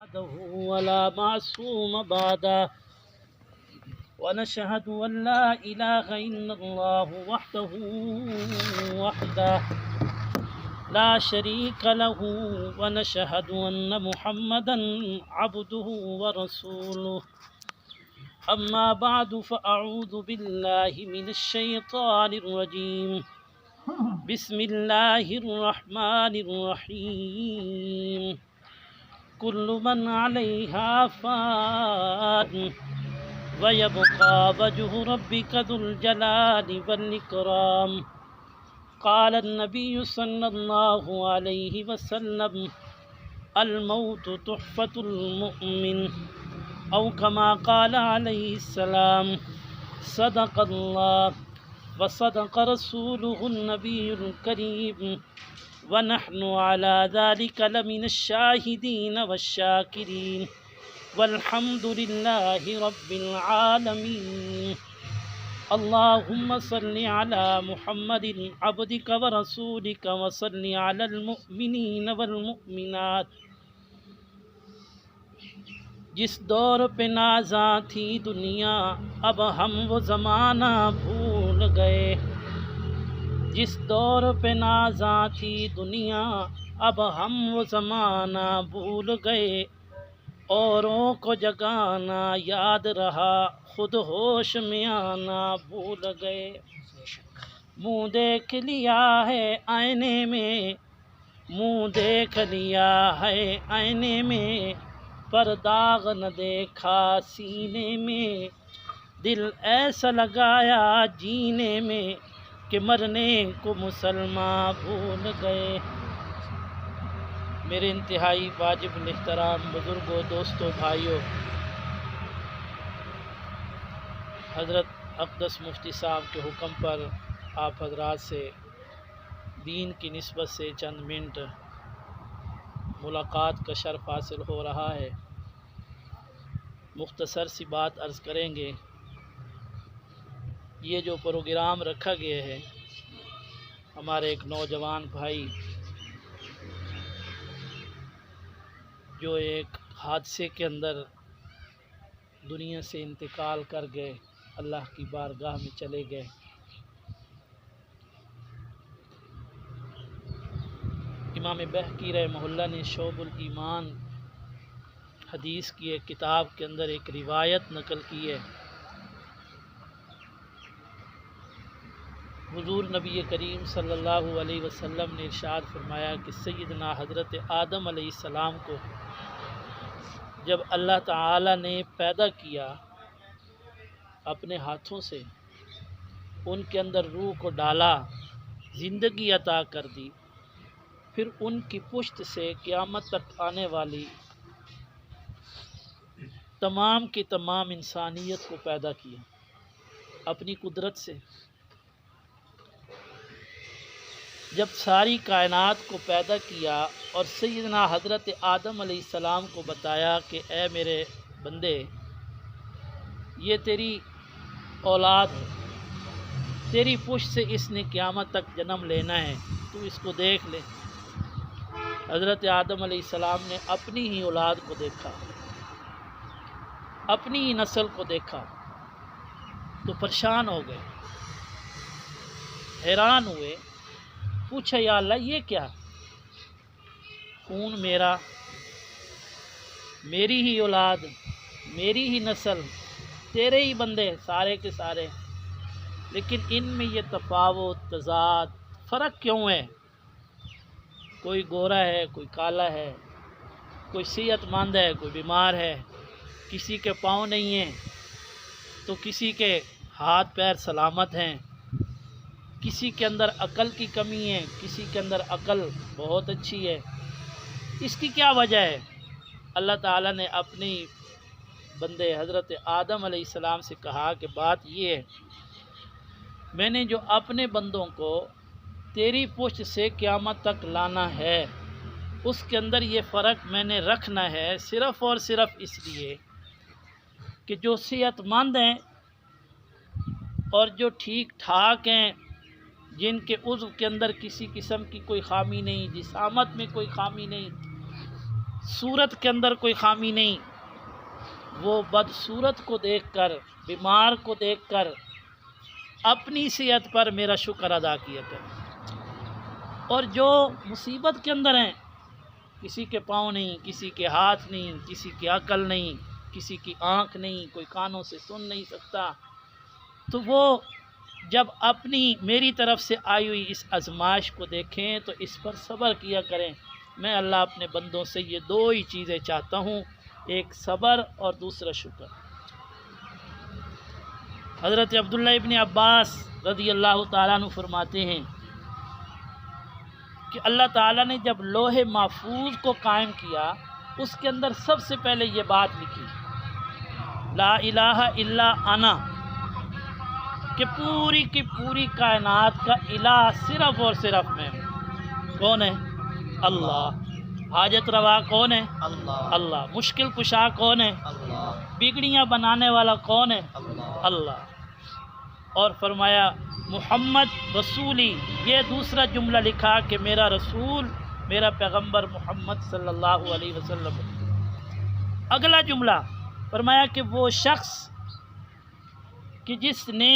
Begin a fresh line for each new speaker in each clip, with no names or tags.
وحده ولا معصوم بعده ونشهد أن لا إله إلا الله وحده لا شريك له ونشهد أن محمدا عبده ورسوله أما بعد فأعوذ بالله من الشيطان الرجيم بسم الله الرحمن الرحيم كل من عليها فان ويبقى وجه ربك ذو الجلال والإكرام قال النبي صلى الله عليه وسلم الموت تحفة المؤمن أو كما قال عليه السلام صدق الله وصدق رسوله النبي الكريم ونحن على ذلك لمن الشاهدين والشاكرين والحمد لله رب العالمين اللهم صل على محمد عبدك ورسولك وصل على المؤمنين والمؤمنات جس دور پہ نازاں تھی دنیا اب ہم وہ زمانہ بھول گئے جس دور پہ نازاں تھی دنیا اب ہم وہ زمانہ بھول گئے اوروں کو جگانا یاد رہا خود ہوش میں آنا بھول گئے منہ دیکھ لیا ہے آئینے میں منہ دیکھ لیا ہے آئینے میں پر داغ نہ دیکھا سینے میں دل ایسا لگایا جینے میں کہ مرنے کو مسلمان بھول گئے میرے انتہائی واجب الاحترام بزرگوں دوستوں بھائیوں حضرت اقدس مفتی صاحب کے حکم پر آپ حضرات سے دین کی نسبت سے چند منٹ ملاقات کا شرف حاصل ہو رہا ہے مختصر سی بات عرض کریں گے یہ جو پروگرام رکھا گیا ہے ہمارے ایک نوجوان بھائی جو ایک حادثے کے اندر دنیا سے انتقال کر گئے اللہ کی بارگاہ میں چلے گئے امام بہقی رحمہ اللہ نے شعب الایمان حدیث کی ایک کتاب کے اندر ایک روایت نقل کی ہے حضور نبی کریم صلی اللہ علیہ وسلم نے ارشاد فرمایا کہ سیدنا حضرت آدم علیہ السلام کو جب اللہ تعالی نے پیدا کیا اپنے ہاتھوں سے ان کے اندر روح کو ڈالا زندگی عطا کر دی پھر ان کی پشت سے قیامت تک آنے والی تمام کی تمام انسانیت کو پیدا کیا اپنی قدرت سے جب ساری کائنات کو پیدا کیا اور سیدنا حضرت آدم علیہ السلام کو بتایا کہ اے میرے بندے یہ تیری اولاد ہے تیری پشت سے اس نے قیامت تک جنم لینا ہے تو اس کو دیکھ لے حضرت آدم علیہ السلام نے اپنی ہی اولاد کو دیکھا اپنی ہی نسل کو دیکھا تو پریشان ہو گئے حیران ہوئے پوچھا یا اللہ یہ کیا خون میرا میری ہی اولاد میری ہی نسل تیرے ہی بندے سارے کے سارے لیکن ان میں یہ تفاوت تضاد فرق کیوں ہے کوئی گورا ہے کوئی کالا ہے کوئی صحت مند ہے کوئی بیمار ہے کسی کے پاؤں نہیں ہیں تو کسی کے ہاتھ پیر سلامت ہیں کسی کے اندر عقل کی کمی ہے کسی کے اندر عقل بہت اچھی ہے اس کی کیا وجہ ہے اللہ تعالیٰ نے اپنی بندے حضرت آدم علیہ السلام سے کہا کہ بات یہ ہے میں نے جو اپنے بندوں کو تیری پشت سے قیامت تک لانا ہے اس کے اندر یہ فرق میں نے رکھنا ہے صرف اور صرف اس لیے کہ جو صحت مند ہیں اور جو ٹھیک ٹھاک ہیں جن کے عضو کے اندر کسی قسم کی کوئی خامی نہیں جسامت میں کوئی خامی نہیں صورت کے اندر کوئی خامی نہیں، وہ بدصورت کو دیکھ کر، بیمار کو دیکھ کر اپنی صحت پر میرا شکر ادا کیا کرے۔ اور جو مصیبت کے اندر ہیں، کسی کے پاؤں نہیں، کسی کے ہاتھ نہیں، کسی کی عقل نہیں، کسی کی آنکھ نہیں، کوئی کانوں سے سن نہیں سکتا، تو وہ جب اپنی میری طرف سے آئی ہوئی اس آزمائش کو دیکھیں تو اس پر صبر کیا کریں۔ میں اللہ اپنے بندوں سے یہ دو ہی چیزیں چاہتا ہوں، ایک صبر اور دوسرا شکر۔ حضرت عبداللہ ابن عباس رضی اللہ تعالیٰ عنہ فرماتے ہیں کہ اللہ تعالیٰ نے جب لوح محفوظ کو قائم کیا، اس کے اندر سب سے پہلے یہ بات لکھی، لا الہ الا انا، کہ پوری کی پوری کائنات کا الہ صرف اور صرف میں ہوں۔ کون ہے؟ اللہ۔ حاجت روا کون ہے؟ اللہ۔ مشکل کشا کون ہے؟ بگڑیاں بنانے والا کون ہے؟ اللہ۔ اور فرمایا محمد رسولی، یہ دوسرا جملہ لکھا کہ میرا رسول، میرا پیغمبر محمد صلی اللہ علیہ وسلم۔ اگلا جملہ فرمایا کہ وہ شخص کہ جس نے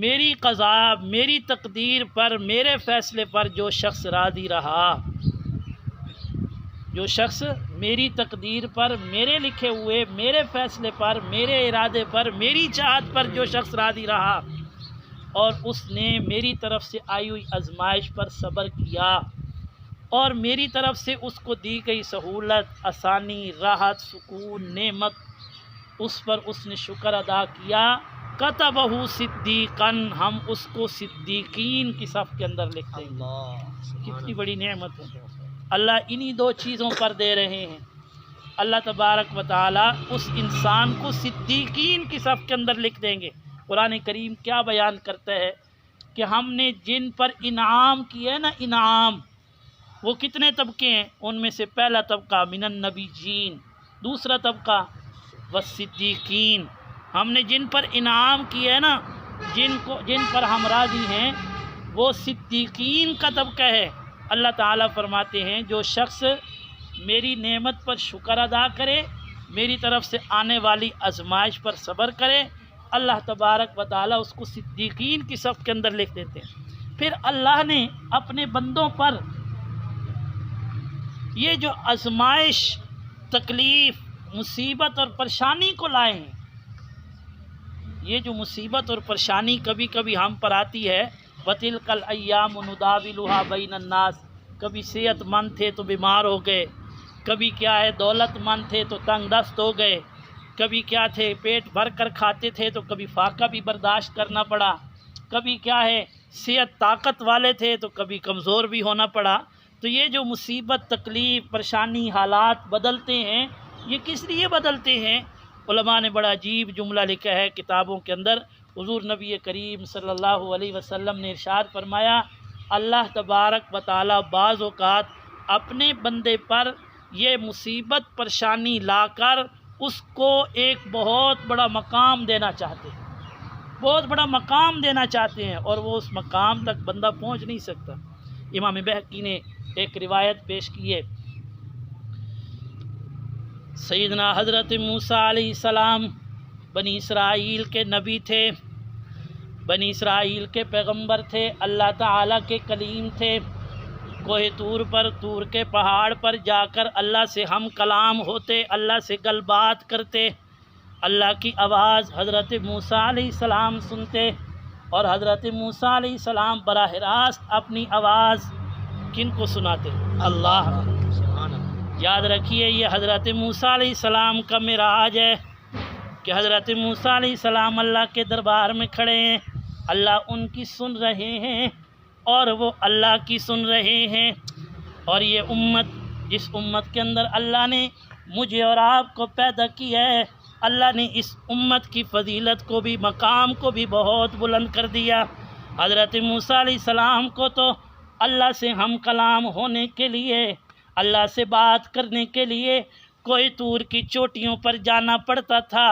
میری قضا، میری تقدیر پر، میرے فیصلے پر جو شخص راضی رہا، جو شخص میری تقدیر پر، میرے لکھے ہوئے، میرے فیصلے پر، میرے ارادے پر، میری چاہت پر جو شخص راضی رہا اور اس نے میری طرف سے آئی ہوئی آزمائش پر صبر کیا اور میری طرف سے اس کو دی گئی سہولت، آسانی، راحت، سکون، نعمت، اس پر اس نے شکر ادا کیا، کتبہ صدیقاً، ہم اس کو صدیقین کی صف کے اندر لکھتے ہیں۔ کتنی بڑی نعمت ہے اللہ انہی دو چیزوں پر دے رہے ہیں۔ اللہ تبارک و تعالیٰ اس انسان کو صدیقین کی صف کے اندر لکھ دیں گے۔ قرآن کریم کیا بیان کرتا ہے کہ ہم نے جن پر انعام کیا نا، انعام، وہ کتنے طبقے ہیں؟ ان میں سے پہلا طبقہ من النبیین، دوسرا طبقہ والصدیقین۔ ہم نے جن پر انعام کیا ہے نا، جن پر ہم راضی ہیں، وہ صدیقین کا طبقہ ہے۔ اللہ تعالیٰ فرماتے ہیں جو شخص میری نعمت پر شکر ادا کرے، میری طرف سے آنے والی آزمائش پر صبر کرے، اللہ تبارک و تعالیٰ اس کو صدیقین کی صف کے اندر لکھ دیتے ہیں۔ پھر اللہ نے اپنے بندوں پر یہ جو آزمائش، تکلیف، مصیبت اور پریشانی کو لائے ہیں، یہ جو مصیبت اور پریشانی کبھی کبھی ہم پر آتی ہے، وَتِلْكَ الْأَيَّامُ نُدَاوِلُهَا بَيْنَ النَّاسِ، کبھی صحت مند تھے تو بیمار ہو گئے، کبھی کیا ہے دولت مند تھے تو تنگ دست ہو گئے، کبھی کیا تھے پیٹ بھر کر کھاتے تھے تو کبھی فاقہ بھی برداشت کرنا پڑا، کبھی کیا ہے صحت طاقت والے تھے تو کبھی کمزور بھی ہونا پڑا۔ تو یہ جو مصیبت، تکلیف، پریشانی، حالات بدلتے ہیں، یہ کس لیے بدلتے ہیں؟ علماء نے بڑا عجیب جملہ لکھا ہے کتابوں کے اندر۔ حضور نبی کریم صلی اللہ علیہ وسلم نے ارشاد فرمایا، اللہ تبارک و تعالیٰ بعض اوقات اپنے بندے پر یہ مصیبت، پریشانی لا کر اس کو ایک بہت بڑا مقام دینا چاہتے ہیں، بہت بڑا مقام دینا چاہتے ہیں، اور وہ اس مقام تک بندہ پہنچ نہیں سکتا۔ امام بہقی نے ایک روایت پیش کی ہے، سیدنا حضرت موسیٰ علیہ السلام بنی اسرائیل کے نبی تھے، بنی اسرائیل کے پیغمبر تھے، اللہ تعالیٰ کے کلیم تھے۔ کوہ طور پر، طور کے پہاڑ پر جا کر اللہ سے ہم کلام ہوتے، اللہ سے گل بات کرتے، اللہ کی آواز حضرت موسیٰ علیہ السلام سنتے، اور حضرت موسیٰ علیہ السلام براہ راست اپنی آواز کن کو سناتے؟ اللہ۔ یاد رکھیے یہ حضرت موسیٰ علیہ السلام کا معراج ہے کہ حضرت موسیٰ علیہ السلام اللہ کے دربار میں کھڑے ہیں، اللہ ان کی سن رہے ہیں اور وہ اللہ کی سن رہے ہیں۔ اور یہ امت، جس امت کے اندر اللہ نے مجھے اور آپ کو پیدا کیا ہے، اللہ نے اس امت کی فضیلت کو بھی، مقام کو بھی بہت بلند کر دیا۔ حضرت موسیٰ علیہ السلام کو تو اللہ سے ہم کلام ہونے کے لیے، اللہ سے بات کرنے کے لیے کوہ طور کی چوٹیوں پر جانا پڑتا تھا،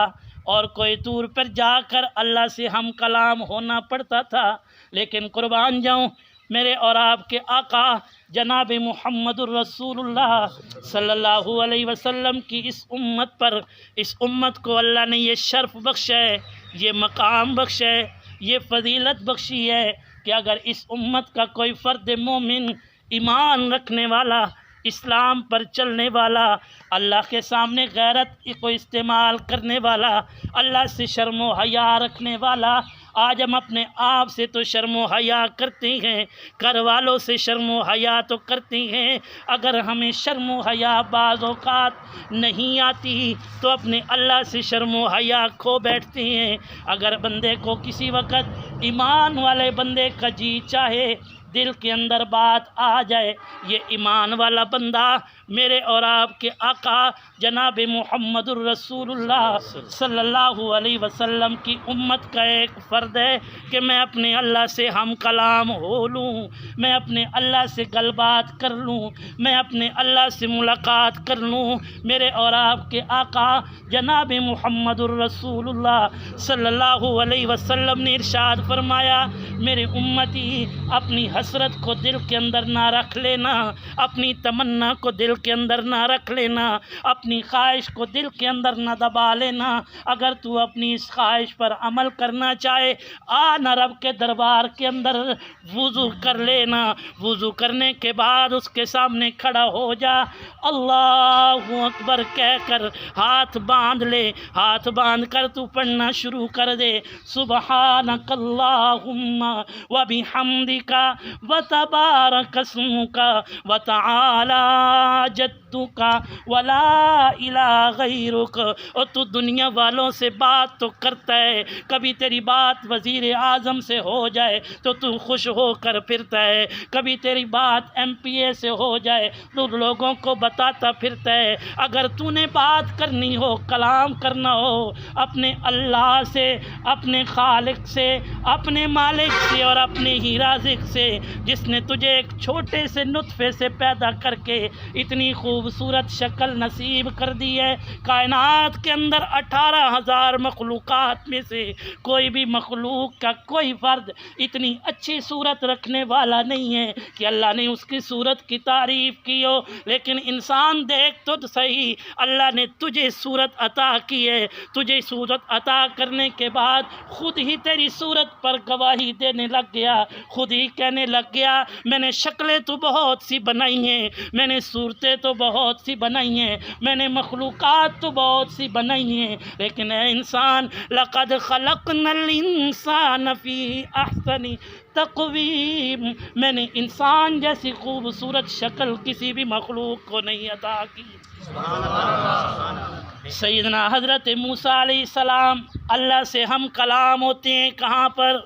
اور کوہ طور پر جا کر اللہ سے ہم کلام ہونا پڑتا تھا۔ لیکن قربان جاؤں، میرے اور آپ کے آقا جناب محمد الرسول اللہ صلی اللہ علیہ وسلم کی اس امت پر، اس امت کو اللہ نے یہ شرف بخشا ہے، یہ مقام بخشا ہے، یہ فضیلت بخشی ہے کہ اگر اس امت کا کوئی فرد مومن ایمان رکھنے والا، اسلام پر چلنے والا، اللہ کے سامنے غیرت کو استعمال کرنے والا، اللہ سے شرم و حیا رکھنے والا، آج ہم اپنے آپ سے تو شرم و حیا کرتے ہیں، گھر والوں سے شرم و حیا تو کرتے ہیں، اگر ہمیں شرم و حیا بعض اوقات نہیں آتی تو اپنے اللہ سے شرم و حیا کھو بیٹھتے ہیں۔ اگر بندے کو کسی وقت ایمان والے بندے کا جی چاہے، دل کے اندر بات آ جائے، یہ ایمان والا بندہ میرے اور آپ کے آقا جناب محمد الرسول اللہ صلی اللہ علیہ وسلم کی امت کا ایک فرد ہے کہ میں اپنے اللہ سے ہم کلام ہو لوں، میں اپنے اللہ سے گل بات کر لوں، میں اپنے اللہ سے ملاقات کر لوں۔ میرے اور آپ کے آقا جناب محمد الرسول اللہ صلی اللہ علیہ وسلم نے ارشاد فرمایا، میرے امتی اپنی حسرت کو دل کے اندر نہ رکھ لینا، اپنی تمنا کو دل کے اندر نہ رکھ لینا، اپنی خواہش کو دل کے اندر نہ دبا لینا۔ اگر تو اپنی اس خواہش پر عمل کرنا چاہے، آنا رب کے دربار کے اندر وضو کر لینا، وضو کرنے کے بعد اس کے سامنے کھڑا ہو جا، اللہ اکبر کہہ کر ہاتھ باندھ لے، ہاتھ باندھ کر تو پڑھنا شروع کر دے، سبحانک اللہم وبحمدک وتبارک اسمک وتعالی جدک ولا الہ غیرک۔ اور تو دنیا والوں سے بات تو کرتا ہے، کبھی تیری بات وزیر اعظم سے ہو جائے تو خوش ہو کر پھرتا ہے، کبھی تیری بات ایم پی اے سے ہو جائے تو لوگوں کو بتاتا پھرتا ہے۔ اگر تو نے بات کرنی ہو، کلام کرنا ہو اپنے اللہ سے، اپنے خالق سے، اپنے مالک سے اور اپنے ہی رازق سے، جس نے تجھے ایک چھوٹے سے نطفے سے پیدا کر کے اتنی خوبصورت شکل نصیب کر دی ہے، کائنات کے اندر 18,000 مخلوقات میں سے کوئی بھی مخلوق کا کوئی فرد اتنی اچھی صورت رکھنے والا نہیں ہے کہ اللہ نے اس کی صورت کی تعریف کی ہو، لیکن انسان دیکھ تو صحیح، اللہ نے تجھے صورت عطا کی ہے، تجھے صورت عطا کرنے کے بعد خود ہی تیری صورت پر گواہی دینے لگ گیا، خود ہی کہنے لگ گیا میں نے شکلیں تو بہت سی بنائی ہیں، میں نے صورتیں تو بہت سی بنائی ہیں، میں نے مخلوقات تو بہت سی بنائی ہیں، لیکن اے انسان لقد خلقنا الانسان فی احسن تقویم، میں نے انسان جیسی خوبصورت شکل کسی بھی مخلوق کو نہیں عطا کی۔ سیدنا حضرت موسیٰ علیہ السلام اللہ سے ہم کلام ہوتے ہیں، کہاں پر؟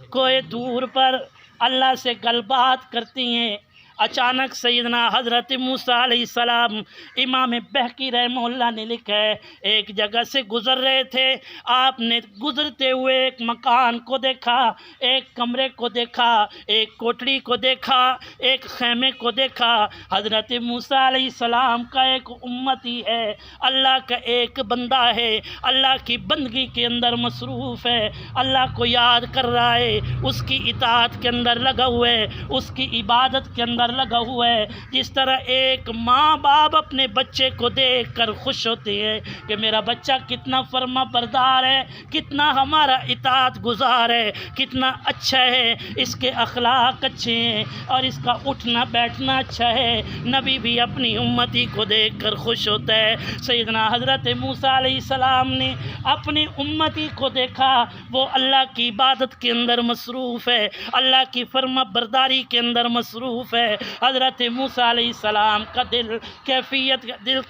کوہ طور پر اللہ سے گل بات کرتی ہیں۔ اچانک سیدنا حضرت موسیٰ علیہ السلام، امام بہقی رحمہ اللہ نے لکھا ہے، ایک جگہ سے گزر رہے تھے، آپ نے گزرتے ہوئے ایک مکان کو دیکھا، ایک کمرے کو دیکھا، ایک کوٹڑی کو دیکھا، ایک خیمے کو دیکھا۔ حضرت موسیٰ علیہ السلام کا ایک امتی ہے، اللہ کا ایک بندہ ہے، اللہ کی بندگی کے اندر مصروف ہے، اللہ کو یاد کر رہا ہے، اس کی اطاعت کے اندر لگا ہوا ہے، اس کی عبادت کے اندر لگا ہوا ہے۔ جس طرح ایک ماں باپ اپنے بچے کو دیکھ کر خوش ہوتے ہیں کہ میرا بچہ کتنا فرما بردار ہے، کتنا ہمارا اطاعت گزار ہے، کتنا اچھا ہے، اس کے اخلاق اچھے ہیں اور اس کا اٹھنا بیٹھنا اچھا ہے، نبی بھی اپنی امتی کو دیکھ کر خوش ہوتا ہے۔ سیدنا حضرت موسیٰ علیہ السلام نے اپنی امتی کو دیکھا، وہ اللہ کی عبادت کے اندر مصروف ہے، اللہ کی فرما برداری کے اندر مصروف ہے۔ حضرت موسیٰ علیہ السلام کا دل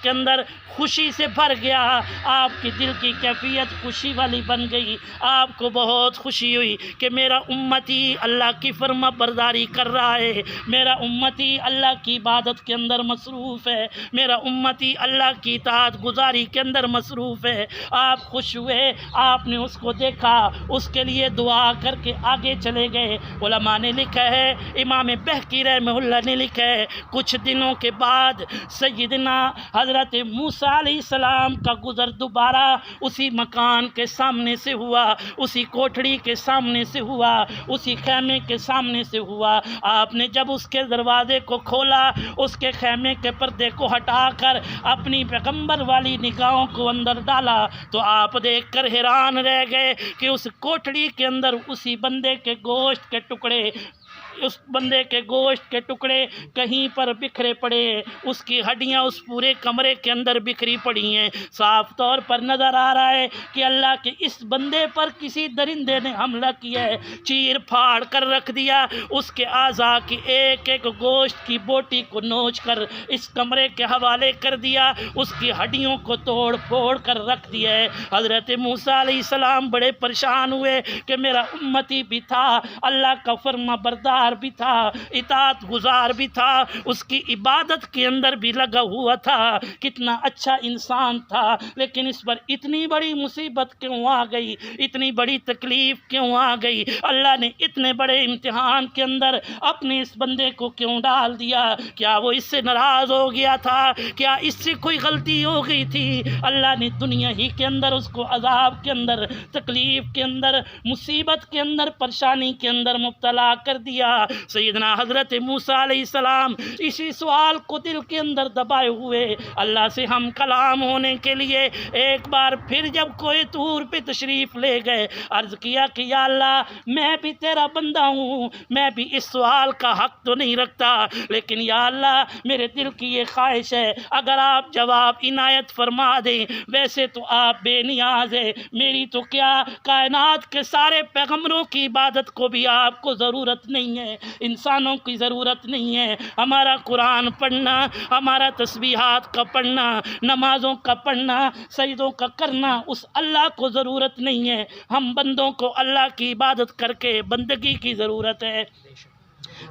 کے اندر خوشی سے بھر گیا، آپ کی دل کی کیفیت خوشی والی بن گئی، آپ کو بہت خوشی ہوئی کہ میرا امتی اللہ کی فرما برداری کر رہا ہے، میرا امتی اللہ کی عبادت کے اندر مصروف ہے، میرا امتی اللہ کی اطاعت گزاری کے اندر مصروف ہے۔ آپ خوش ہوئے، آپ نے اس کو دیکھا، اس کے لیے دعا کر کے آگے چلے گئے۔ علماء نے لکھا ہے، امام بہقی رحمہ اللہ اللہ نے لکھا ہے کچھ دنوں کے بعد سیدنا حضرت موسیٰ علیہ السلام کا گزر دوبارہ اسی مکان کے سامنے سے ہوا، اسی کوٹھڑی کے سامنے سے ہوا، اسی خیمے کے سامنے سے ہوا۔ آپ نے جب اس کے دروازے کو کھولا، اس کے خیمے کے پردے کو ہٹا کر اپنی پیغمبر والی نگاہوں کو اندر ڈالا تو آپ دیکھ کر حیران رہ گئے کہ اس کوٹھڑی کے اندر اسی بندے کے گوشت کے ٹکڑے، اس بندے کے گوشت کے ٹکڑے کہیں پر بکھرے پڑے ہیں، اس کی ہڈیاں اس پورے کمرے کے اندر بکھری پڑی ہیں۔ صاف طور پر نظر آ رہا ہے کہ اللہ کے اس بندے پر کسی درندے نے حملہ کیا ہے، چیر پھاڑ کر رکھ دیا، اس کے اعضاء کی ایک ایک گوشت کی بوٹی کو نوچ کر اس کمرے کے حوالے کر دیا، اس کی ہڈیوں کو توڑ پھوڑ کر رکھ دیا ہے۔ حضرت موسیٰ علیہ السلام بڑے پریشان ہوئے کہ میرا امتی بھی تھا، اللہ کا فرما بردار بھی تھا، اطاعت گزار بھی تھا، اس کی عبادت کے اندر بھی لگا ہوا تھا، کتنا اچھا انسان تھا، لیکن اس پر اتنی بڑی مصیبت کیوں آ گئی، اتنی بڑی تکلیف کیوں آ گئی؟ اللہ نے اتنے بڑے امتحان کے اندر اپنے اس بندے کو کیوں ڈال دیا؟ کیا وہ اس سے ناراض ہو گیا تھا؟ کیا اس سے کوئی غلطی ہو گئی تھی؟ اللہ نے دنیا ہی کے اندر اس کو عذاب کے اندر، تکلیف کے اندر، مصیبت کے اندر، پریشانی کے اندر مبتلا کر دیا۔ سیدنا حضرت موسیٰ علیہ السلام اسی سوال کو دل کے اندر دبائے ہوئے اللہ سے ہم کلام ہونے کے لیے ایک بار پھر جب کوہ طور پہ تشریف لے گئے، عرض کیا کہ یا اللہ میں بھی تیرا بندہ ہوں، میں بھی اس سوال کا حق تو نہیں رکھتا، لیکن یا اللہ میرے دل کی یہ خواہش ہے اگر آپ جواب عنایت فرما دیں، ویسے تو آپ بے نیاز ہیں، میری تو کیا کائنات کے سارے پیغمبروں کی عبادت کو بھی آپ کو ضرورت نہیں ہے، انسانوں کی ضرورت نہیں ہے، ہمارا قرآن پڑھنا، ہمارا تسبیحات کا پڑھنا، نمازوں کا پڑھنا، سجدوں کا کرنا اس اللہ کو ضرورت نہیں ہے، ہم بندوں کو اللہ کی عبادت کر کے بندگی کی ضرورت ہے۔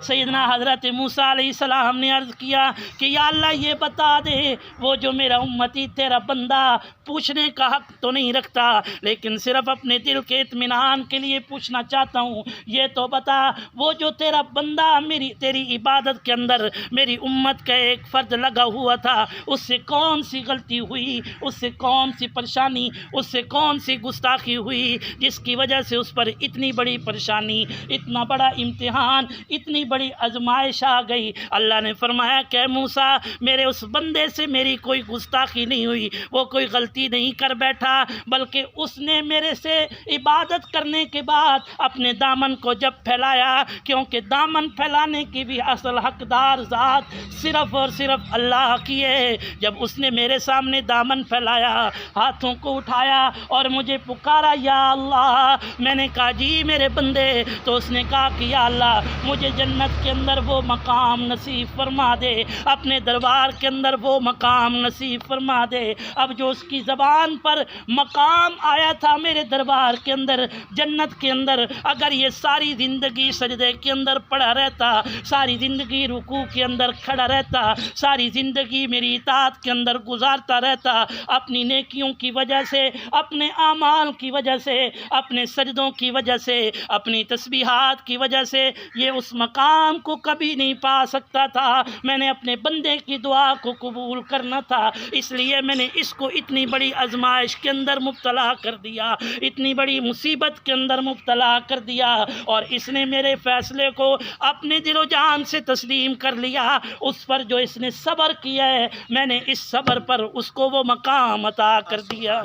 سیدنا حضرت موسیٰ علیہ السلام نے عرض کیا کہ یا اللہ یہ بتا دے وہ جو میرا امتی تیرا بندہ پوچھنے کا حق تو نہیں رکھتا، لیکن صرف اپنے دل کے اطمینان کے لیے پوچھنا چاہتا ہوں، یہ تو بتا وہ جو تیرا بندہ تیری عبادت کے اندر میری امت کا ایک فرد لگا ہوا تھا، اس سے کون سی غلطی ہوئی، اس سے کون سی پریشانی، اس سے کون سی گستاخی ہوئی جس کی وجہ سے اس پر اتنی بڑی پریشانی، اتنا بڑا امتحان، اتنی بڑی آزمائش آ گئی؟ اللہ نے فرمایا کہ موسیٰ میرے اس بندے سے میری کوئی گستاخی نہیں ہوئی، وہ کوئی غلطی نہیں کر بیٹھا، بلکہ اس نے میرے سے عبادت کرنے کے بعد اپنے دامن کو جب پھیلایا، کیونکہ دامن پھیلانے کی بھی اصل حقدار ذات صرف اور صرف اللہ کی ہے، جب اس نے میرے سامنے دامن پھیلایا، ہاتھوں کو اٹھایا اور مجھے پکارا یا اللہ، میں نے کہا جی میرے بندے، تو اس نے کہا کہ یا اللہ مجھے جنت کے اندر وہ مقام نصیب فرما دے، اپنے دربار کے اندر وہ مقام نصیب فرما دے۔ اب جو اس کی زبان پر مقام آیا تھا میرے دربار کے اندر، جنت کے اندر، اگر یہ ساری زندگی سجدے کے اندر پڑا رہتا، ساری زندگی رکوع کے اندر کھڑا رہتا، ساری زندگی میری اطاعت کے اندر گزارتا رہتا، اپنی نیکیوں کی وجہ سے، اپنے اعمال کی وجہ سے، اپنے سجدوں کی وجہ سے، اپنی تسبیحات کی وجہ سے یہ اس مقام کو کبھی نہیں پا سکتا تھا۔ میں نے اپنے بندے کی دعا کو قبول کرنا تھا، اس لیے میں نے اس کو اتنی بڑی آزمائش کے اندر مبتلا کر دیا، اتنی بڑی مصیبت کے اندر مبتلا کر دیا، اور اس نے میرے فیصلے کو اپنے دل و جان سے تسلیم کر لیا۔ اس پر جو اس نے صبر کیا ہے، میں نے اس صبر پر اس کو وہ مقام عطا کر دیا۔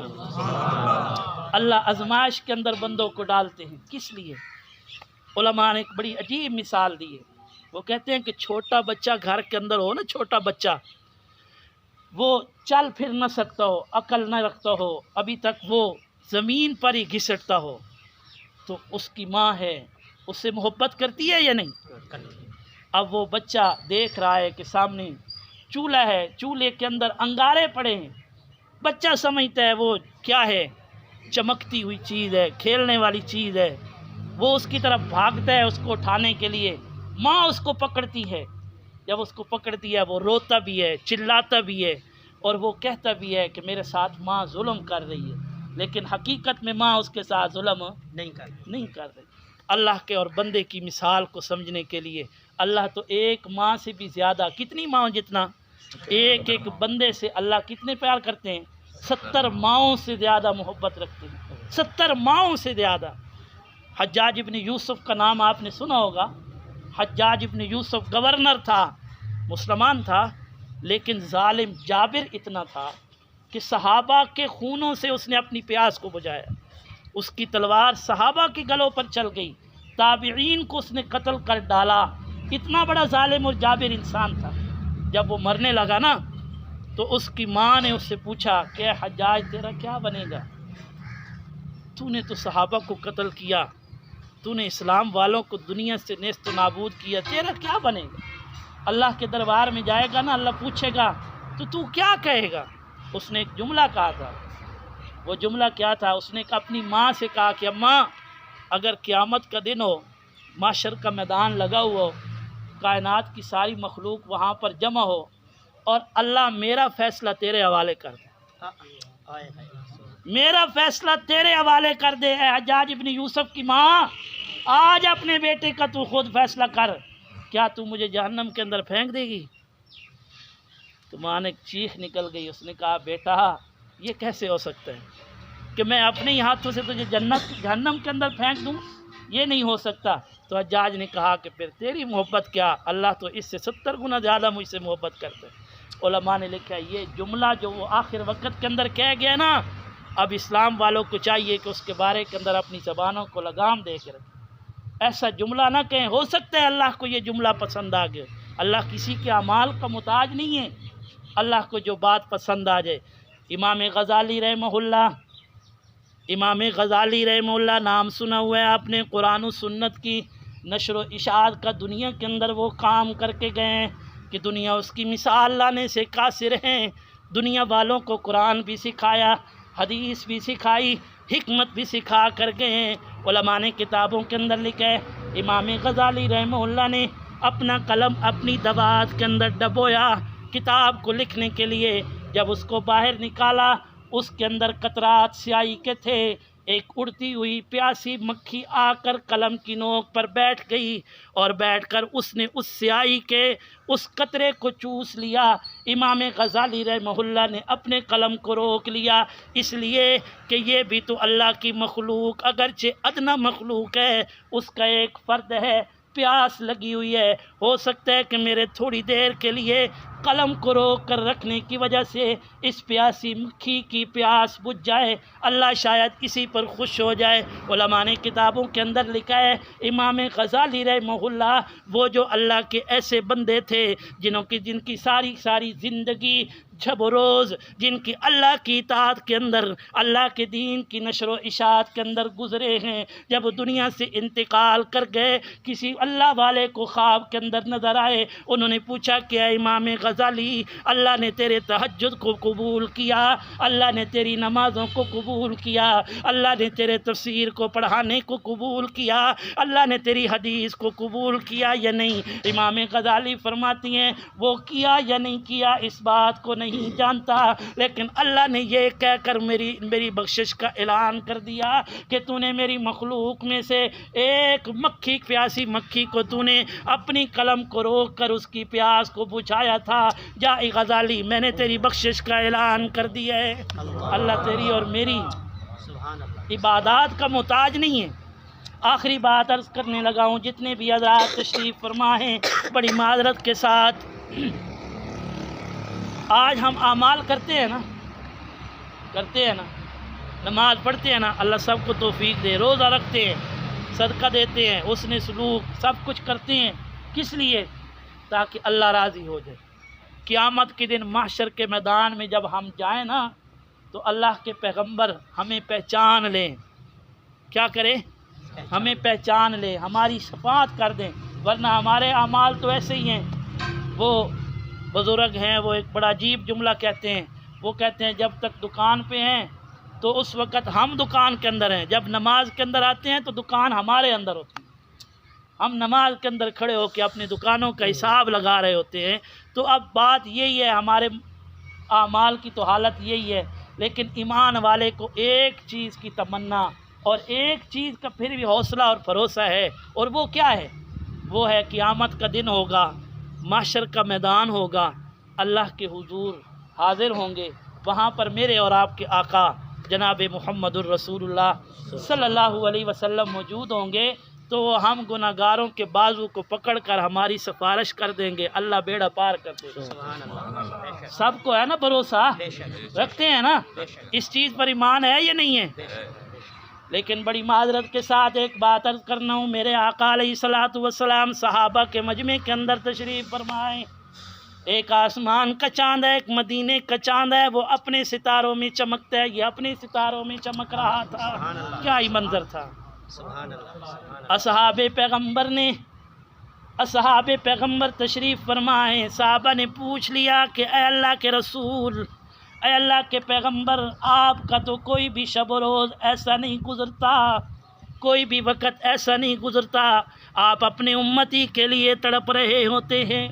اللہ آزمائش کے اندر بندوں کو ڈالتے ہیں، کس لیے؟ علماء نے ایک بڑی عجیب مثال دی ہے، وہ کہتے ہیں کہ چھوٹا بچہ گھر کے اندر ہو نا، چھوٹا بچہ وہ چل پھر نہ سکتا ہو، عقل نہ رکھتا ہو، ابھی تک وہ زمین پر ہی گھسٹتا ہو، تو اس کی ماں ہے اس سے محبت کرتی ہے یا نہیں؟ اب وہ بچہ دیکھ رہا ہے کہ سامنے چولہا ہے، چولہے کے اندر انگارے پڑے ہیں، بچہ سمجھتا ہے وہ کیا ہے، چمکتی ہوئی چیز ہے، کھیلنے والی چیز ہے، وہ اس کی طرف بھاگتا ہے اس کو اٹھانے کے لیے، ماں اس کو پکڑتی ہے، جب اس کو پکڑتی ہے وہ روتا بھی ہے، چلاتا بھی ہے، اور وہ کہتا بھی ہے کہ میرے ساتھ ماں ظلم کر رہی ہے، لیکن حقیقت میں ماں اس کے ساتھ ظلم نہیں کر رہی۔ اللہ کے اور بندے کی مثال کو سمجھنے کے لیے اللہ تو ایک ماں سے بھی زیادہ، کتنی ماں جتنا ایک ایک بندے سے اللہ کتنے پیار کرتے ہیں، 70 ماؤں سے زیادہ محبت رکھتے ہیں، 70 ماؤں سے زیادہ۔ حجاج ابن یوسف کا نام آپ نے سنا ہوگا۔ حجاج ابن یوسف گورنر تھا، مسلمان تھا، لیکن ظالم جابر اتنا تھا کہ صحابہ کے خونوں سے اس نے اپنی پیاس کو بجھایا۔ اس کی تلوار صحابہ کے گلوں پر چل گئی، تابعین کو اس نے قتل کر ڈالا۔ اتنا بڑا ظالم اور جابر انسان تھا۔ جب وہ مرنے لگا نا تو اس کی ماں نے اس سے پوچھا کہ حجاج تیرا کیا بنے گا؟ تو نے تو صحابہ کو قتل کیا، تو نے اسلام والوں کو دنیا سے نیست و نابود کیا، تیرا کیا بنے گا؟ اللہ کے دربار میں جائے گا نا، اللہ پوچھے گا تو کیا کہے گا؟ اس نے ایک جملہ کہا تھا۔ وہ جملہ کیا تھا؟ اس نے اپنی ماں سے کہا کہ اماں، اگر قیامت کا دن ہو، محشر کا میدان لگا ہوا ہو، کائنات کی ساری مخلوق وہاں پر جمع ہو اور اللہ میرا فیصلہ تیرے حوالے کر دے، میرا فیصلہ تیرے حوالے کر دے، اے حجاج ابن یوسف کی ماں، آج اپنے بیٹے کا تو خود فیصلہ کر، کیا تو مجھے جہنم کے اندر پھینک دے گی؟ تو ماں نے چیخ نکل گئی، اس نے کہا بیٹا یہ کیسے ہو سکتا ہے کہ میں اپنے ہی ہاتھوں سے تجھے جہنم کے اندر پھینک دوں؟ یہ نہیں ہو سکتا۔ تو حجاج نے کہا کہ پھر تیری محبت کیا، اللہ تو اس سے 70 گنا زیادہ مجھ سے محبت کرتے ہیں۔ علماء نے لکھا یہ جملہ جو وہ آخر وقت کے اندر کہہ گیا نا، اب اسلام والوں کو چاہیے کہ اس کے بارے کے اندر اپنی زبانوں کو لگام دے کے رکھیں، ایسا جملہ نہ کہیں۔ ہو سکتا ہے اللہ کو یہ جملہ پسند آ گئے، اللہ کسی کے اعمال کا محتاج نہیں ہے، اللہ کو جو بات پسند آ جائے۔ امام غزالی رحمہ اللہ، امام غزالی رحمہ اللہ نام سنا ہوا ہے آپ نے، قرآن و سنت کی نشر و اشاعت کا دنیا کے اندر وہ کام کر کے گئے ہیں کہ دنیا اس کی مثال لانے سے قاصر ہیں۔ دنیا والوں کو قرآن بھی سکھایا، حدیث بھی سکھائی، حکمت بھی سکھا کر گئے ہیں۔ علماء نے کتابوں کے اندر لکھا ہے، امام غزالی رحمہ اللہ نے اپنا قلم اپنی دوات کے اندر ڈبویا کتاب کو لکھنے کے لیے، جب اس کو باہر نکالا اس کے اندر قطرات سیاہی کے تھے۔ ایک اڑتی ہوئی پیاسی مکھی آ کر قلم کی نوک پر بیٹھ گئی اور بیٹھ کر اس نے اس سیاہی کے اس قطرے کو چوس لیا۔ امام غزالی رحمہ اللہ نے اپنے قلم کو روک لیا، اس لیے کہ یہ بھی تو اللہ کی مخلوق، اگرچہ ادنا مخلوق ہے، اس کا ایک فرد ہے، پیاس لگی ہوئی ہے، ہو سکتا ہے کہ میرے تھوڑی دیر کے لیے قلم کو روک کر رکھنے کی وجہ سے اس پیاسی مکھی کی پیاس بجھ جائے، اللہ شاید اسی پر خوش ہو جائے۔ علماء نے کتابوں کے اندر لکھا ہے، امام غزالی رحمہ اللہ وہ جو اللہ کے ایسے بندے تھے جن کی ساری زندگی جب و روز، جن کی اللہ کی اطاعت کے اندر، اللہ کے دین کی نشر و اشاعت کے اندر گزرے ہیں، جب دنیا سے انتقال کر گئے، کسی اللہ والے کو خواب کے اندر نظر آئے، انہوں نے پوچھا کہ اے امام غزالی، اللہ نے تیرے تہجد کو قبول کیا، اللہ نے تیری نمازوں کو قبول کیا، اللہ نے تیرے تفسیر کو پڑھانے کو قبول کیا، اللہ نے تیری حدیث کو قبول کیا یا نہیں؟ امام غزالی فرماتی ہیں وہ کیا یا نہیں کیا اس بات کو نہیں جانتا، لیکن اللہ نے یہ کہہ کر میری بخشش کا اعلان کر دیا کہ تو نے میری مخلوق میں سے ایک مکھی، پیاسی مکھی کو تو نے اپنی قلم کو روک کر اس کی پیاس کو بجھایا تھا، جا اے غزالی میں نے تیری بخشش کا اعلان کر دیا ہے۔ اللہ تیری اور میری عبادات کا محتاج نہیں ہے۔ آخری بات عرض کرنے لگا ہوں، جتنے بھی حضرات تشریف فرما ہیں بڑی معذرت کے ساتھ، آج ہم اعمال کرتے ہیں نا، نماز پڑھتے ہیں نا، اللہ سب کو توفیق دے، روزہ رکھتے ہیں، صدقہ دیتے ہیں، حسن سلوک سب کچھ کرتے ہیں، کس لیے؟ تاکہ اللہ راضی ہو جائے۔ قیامت کے دن محشر کے میدان میں جب ہم جائیں نا تو اللہ کے پیغمبر ہمیں پہچان لیں، کیا کریں؟ ہمیں پہچان لیں، ہماری شفاعت کر دیں، ورنہ ہمارے اعمال تو ایسے ہی ہیں۔ وہ بزرگ ہیں، وہ ایک بڑا عجیب جملہ کہتے ہیں، وہ کہتے ہیں جب تک دکان پہ ہیں تو اس وقت ہم دکان کے اندر ہیں، جب نماز کے اندر آتے ہیں تو دکان ہمارے اندر ہوتی ہے، ہم نماز کے اندر کھڑے ہو کے اپنی دکانوں کا حساب لگا رہے ہوتے ہیں۔ تو اب بات یہی ہے، ہمارے اعمال کی تو حالت یہی ہے، لیکن ایمان والے کو ایک چیز کی تمنا اور ایک چیز کا پھر بھی حوصلہ اور بھروسہ ہے، اور وہ کیا ہے؟ وہ ہے قیامت کا دن ہوگا، محشر کا میدان ہوگا، اللہ کے حضور حاضر ہوں گے، وہاں پر میرے اور آپ کے آقا جناب محمد الرسول اللہ صلی اللہ علیہ وسلم موجود ہوں گے، تو ہم گناہ گاروں کے بازو کو پکڑ کر ہماری سفارش کر دیں گے، اللہ بیڑا پار کر دے گا۔ سب کو ہے نا بھروسہ، رکھتے ہیں نا، اس چیز پر ایمان ہے یا نہیں ہے؟ لیکن بڑی معذرت کے ساتھ ایک بات عرض کرنا ہوں، میرے آقا علیہ الصلوۃ والسلام صحابہ کے مجمع کے اندر تشریف فرمائیں، ایک آسمان کا چاند ہے، ایک مدینے کا چاند ہے، وہ اپنے ستاروں میں چمکتا ہے، یہ اپنے ستاروں میں چمک رہا تھا، کیا ہی منظر تھا۔ اصحاب پیغمبر تشریف فرمائیں، صحابہ نے پوچھ لیا کہ اے اللہ کے رسول، اے اللہ کے پیغمبر، آپ کا تو کوئی بھی شب و روز ایسا نہیں گزرتا، کوئی بھی وقت ایسا نہیں گزرتا، آپ اپنے امتی کے لیے تڑپ رہے ہوتے ہیں،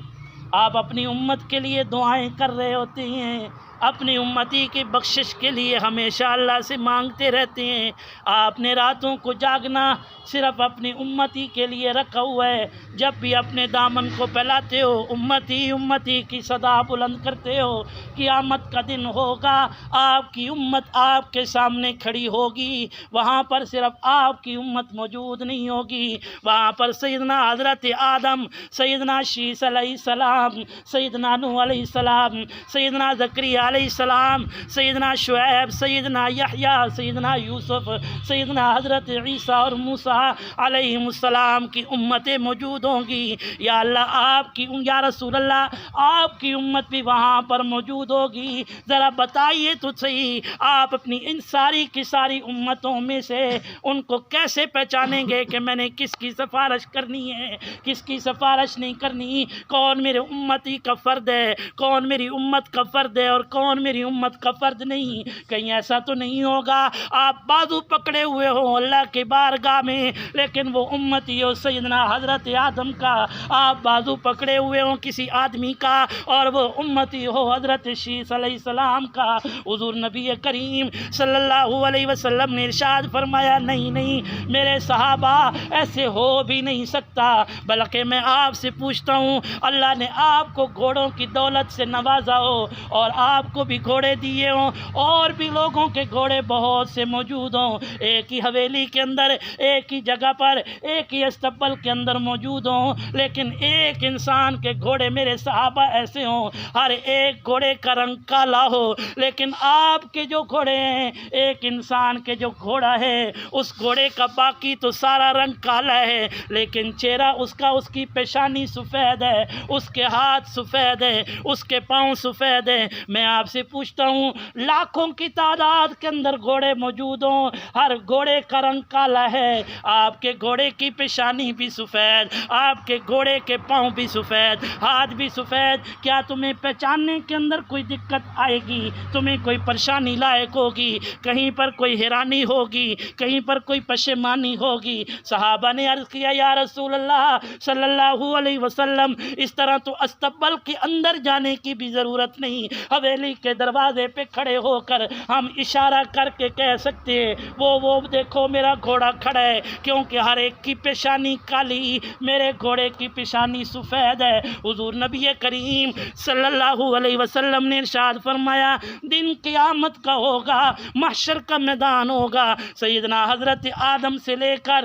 آپ اپنی امت کے لیے دعائیں کر رہے ہوتے ہیں، اپنی امتی کی بخشش کے لیے ہمیشہ اللہ سے مانگتے رہتے ہیں، آپ نے راتوں کو جاگنا صرف اپنی امتی کے لیے رکھا ہوا ہے، جب بھی اپنے دامن کو پھیلاتے ہو امتی امتی کی صدا بلند کرتے ہو، قیامت کا دن ہوگا، آپ کی امت آپ کے سامنے کھڑی ہوگی، وہاں پر صرف آپ کی امت موجود نہیں ہوگی، وہاں پر سیدنا حضرت آدم، سیدنا شیس علیہ السلام، سیدنا نوح علیہ السلام، سیدنا زکریا علیہ السلام، سیدنا شعیب، سیدنا یحییٰ، سیدنا یوسف، سیدنا حضرت عیسیٰ اور موسیٰ علیہ السلام کی امتیں موجود ہوں گی۔ یا اللہ، آپ کی، یا رسول اللہ، آپ کی امت بھی وہاں پر موجود ہوگی، ذرا بتائیے تو صحیح، آپ اپنی ان ساری کی ساری امتوں میں سے ان کو کیسے پہچانیں گے کہ میں نے کس کی سفارش کرنی ہے، کس کی سفارش نہیں کرنی، کون میرے امتی کا فرد ہے، کون میری امت کا فرد ہے اور کون میری امت کا فرد نہیں؟ کہیں ایسا تو نہیں ہوگا آپ بازو پکڑے ہوئے ہوں اللہ کی بارگاہ میں، لیکن وہ امتی ہو سیدنا حضرت آدم کا، آپ بازو پکڑے ہوئے ہوں کسی آدمی کا، اور وہ امتی ہو حضرت شیس علیہ السلام کا۔ حضور نبی کریم صلی اللہ علیہ وسلم نے ارشاد فرمایا، نہیں نہیں میرے صحابہ، ایسے ہو بھی نہیں سکتا، بلکہ میں آپ سے پوچھتا ہوں، اللہ نے آپ کو گھوڑوں کی دولت سے نوازا ہو اور آپ کو بھی گھوڑے دیے ہوں، اور بھی لوگوں کے گھوڑے بہت سے موجود ہوں، ایک ہی حویلی کے اندر، ایک ہی جگہ پر، ایک ہی استبل کے اندر موجود ہوں، لیکن ایک انسان کے گھوڑے میرے صحابہ ایسے ہوں ہر ایک گھوڑے کا رنگ کالا ہو، لیکن آپ کے جو گھوڑے ہیں، ایک انسان کے جو گھوڑا ہے اس گھوڑے کا باقی تو سارا رنگ کالا ہے، لیکن چہرہ اس کا، اس کی پیشانی سفید ہے، اس کے ہاتھ سفید ہے، اس کے پاؤں سفید ہے۔ میں آپ سے پوچھتا ہوں، لاکھوں کی تعداد کے اندر گھوڑے موجود ہوں، ہر گھوڑے کا رنگ کالا ہے، آپ کے گھوڑے کی پیشانی بھی سفید، آپ کے گھوڑے کے پاؤں بھی سفید، ہاتھ بھی سفید، کیا تمہیں پہچاننے کے اندر کوئی دقت آئے گی؟ تمہیں کوئی پریشانی لائق ہوگی؟ کہیں پر کوئی حیرانی ہوگی؟ کہیں پر کوئی پشیمانی ہوگی؟ صحابہ نے عرض کیا، یا رسول اللہ صلی اللہ علیہ وسلم، اس طرح تو استقبل کے اندر جانے کی بھی ضرورت نہیں، حویلی کے دروازے پہ کھڑے ہو کر ہم اشارہ کر کے کہہ سکتے ہیں، وہ دیکھو میرا گھوڑا کھڑا ہے، کیونکہ ہر ایک کی پیشانی کالی، میرے گھوڑے کی پیشانی سفید ہے۔ حضور نبی کریم صلی اللہ علیہ وسلم نے ارشاد فرمایا، دن قیامت کا ہوگا، محشر کا میدان ہوگا، سیدنا حضرت آدم سے لے کر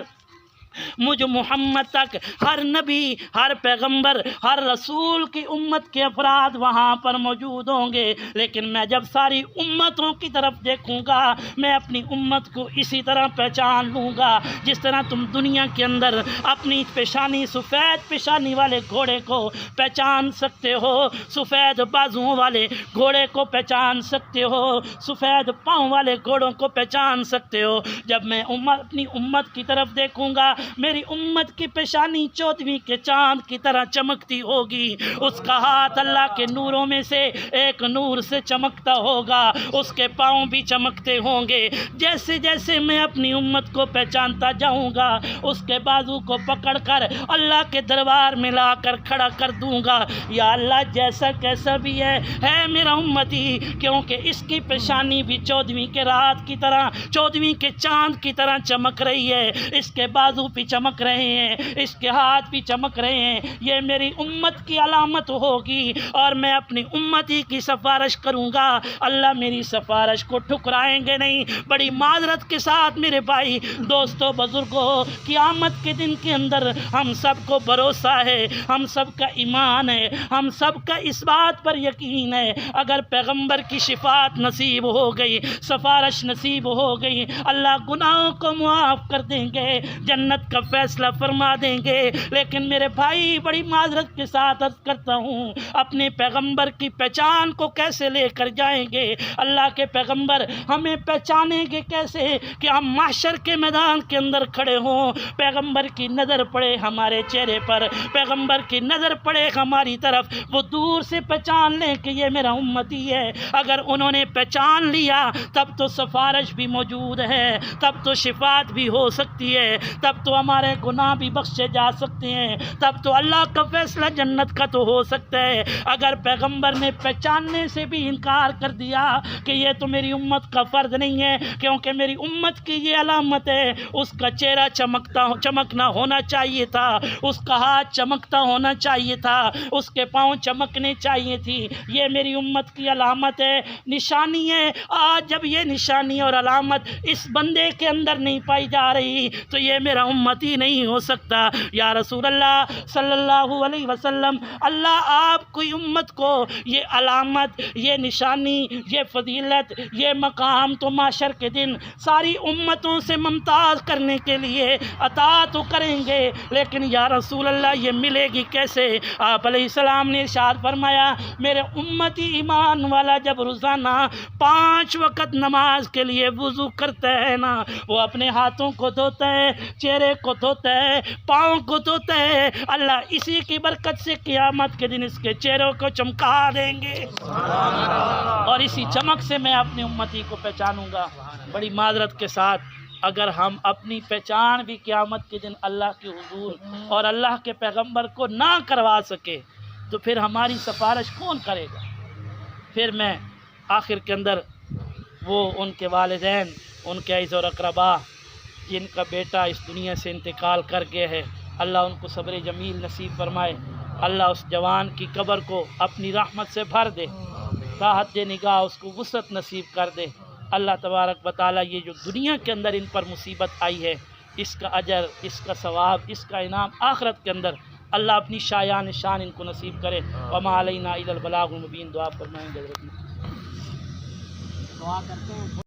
مجھ محمد تک ہر نبی، ہر پیغمبر، ہر رسول کی امت کے افراد وہاں پر موجود ہوں گے، لیکن میں جب ساری امتوں کی طرف دیکھوں گا، میں اپنی امت کو اسی طرح پہچان لوں گا جس طرح تم دنیا کے اندر اپنی پیشانی، سفید پیشانی والے گھوڑے کو پہچان سکتے ہو، سفید بازوؤں والے گھوڑے کو پہچان سکتے ہو، سفید پاؤں والے گھوڑوں کو پہچان سکتے ہو۔ جب میں اپنی امت کی طرف دیکھوں گا، میری امت کی پیشانی 14ویں کے چاند کی طرح چمکتی ہوگی، اس کا ہاتھ اللہ کے نوروں میں سے ایک نور سے چمکتا ہوگا، اس کے پاؤں بھی چمکتے ہوں گے۔ جیسے جیسے میں اپنی امت کو پہچانتا جاؤں گا، اس کے بازو کو پکڑ کر اللہ کے دربار میں لا کر کھڑا کر دوں گا، یا اللہ جیسا کیسا بھی ہے میرا امتی، کیونکہ اس کی پیشانی بھی 14ویں کے رات کی طرح، 14ویں کے چاند کی طرح چمک رہی ہے، اس کے بازو بھی چمک رہے ہیں، اس کے ہاتھ بھی چمک رہے ہیں، یہ میری امت کی علامت ہوگی اور میں اپنی امتی کی سفارش کروں گا، اللہ میری سفارش کو ٹھکرائیں گے نہیں۔ بڑی معذرت کے ساتھ میرے بھائی، دوستو، بزرگوں، قیامت کے دن کے اندر ہم سب کو بھروسہ ہے، ہم سب کا ایمان ہے، ہم سب کا اس بات پر یقین ہے، اگر پیغمبر کی شفاعت نصیب ہو گئی، سفارش نصیب ہو گئی، اللہ گناہوں کو معاف کر دیں گے، جنت کا فیصلہ فرما دیں گے۔ لیکن میرے بھائی، بڑی معذرت کے ساتھ عرض کرتا ہوں، اپنے پیغمبر کی پہچان کو کیسے لے کر جائیں گے؟ اللہ کے پیغمبر ہمیں پہچانیں گے کیسے کہ ہم محشر کے میدان کے اندر کھڑے ہوں، پیغمبر کی نظر پڑے ہمارے چہرے پر، پیغمبر کی نظر پڑے ہماری طرف، وہ دور سے پہچان لیں کہ یہ میرا امتی ہے۔ اگر انہوں نے پہچان لیا تب تو سفارش بھی موجود ہے، تب تو شفاعت بھی ہو سکتی ہے، تب تو ہمارے گناہ بھی بخشے جا سکتے ہیں، تب تو اللہ کا فیصلہ جنت کا تو ہو سکتا ہے۔ اگر پیغمبر نے پہچاننے سے بھی انکار کر دیا کہ یہ تو میری امت کا فرض نہیں ہے، کیونکہ میری امت کی یہ علامت ہے، اس کا چہرہ چمکنا ہونا چاہیے تھا، اس کا ہاتھ چمکتا ہونا چاہیے تھا، اس کے پاؤں چمکنے چاہیے تھی، یہ میری امت کی علامت ہے، نشانی ہے۔ آج جب یہ نشانی اور علامت اس بندے کے اندر نہیں پائی جا رہی تو یہ میرا امتی نہیں ہو سکتا۔ یا رسول اللہ صلی اللہ علیہ وسلم، اللہ آپ کی امت کو یہ علامت، یہ نشانی، یہ فضیلت، یہ مقام تو معاشر کے دن ساری امتوں سے ممتاز کرنے کے لیے عطا تو کریں گے، لیکن یا رسول اللہ یہ ملے گی کیسے؟ آپ علیہ السلام نے ارشاد فرمایا، میرے امتی ایمان والا جب روزانہ 5 وقت نماز کے لیے وضو کرتا ہے نا، وہ اپنے ہاتھوں کو دھوتا ہے، چہرے کو دھوتا ہے، پاؤں کو دھوتا ہے، اللہ اسی کی برکت سے قیامت کے دن اس کے چہروں کو چمکا دیں گے، اور اسی چمک سے میں اپنی امتی کو پہچانوں گا۔ بڑی معذرت کے ساتھ، اگر ہم اپنی پہچان بھی قیامت کے دن اللہ کے حضور اور اللہ کے پیغمبر کو نہ کروا سکے تو پھر ہماری سفارش کون کرے گا؟ پھر میں آخر کے اندر وہ ان کے والدین، ان کے عزیز اور اقربا جن کا بیٹا اس دنیا سے انتقال کر گیا ہے، اللہ ان کو صبر جمیل نصیب فرمائے، اللہ اس جوان کی قبر کو اپنی رحمت سے بھر دے، راحت نگاہ اس کو وسعت نصیب کر دے۔ اللہ تبارک و تعالیٰ یہ جو دنیا کے اندر ان پر مصیبت آئی ہے، اس کا اجر، اس کا ثواب، اس کا انعام آخرت کے اندر اللہ اپنی شایان شان ان کو نصیب کرے۔ وما علینا الا البلاغ المبین۔ دعا فرمائیں گے، دعا کرتے ہیں۔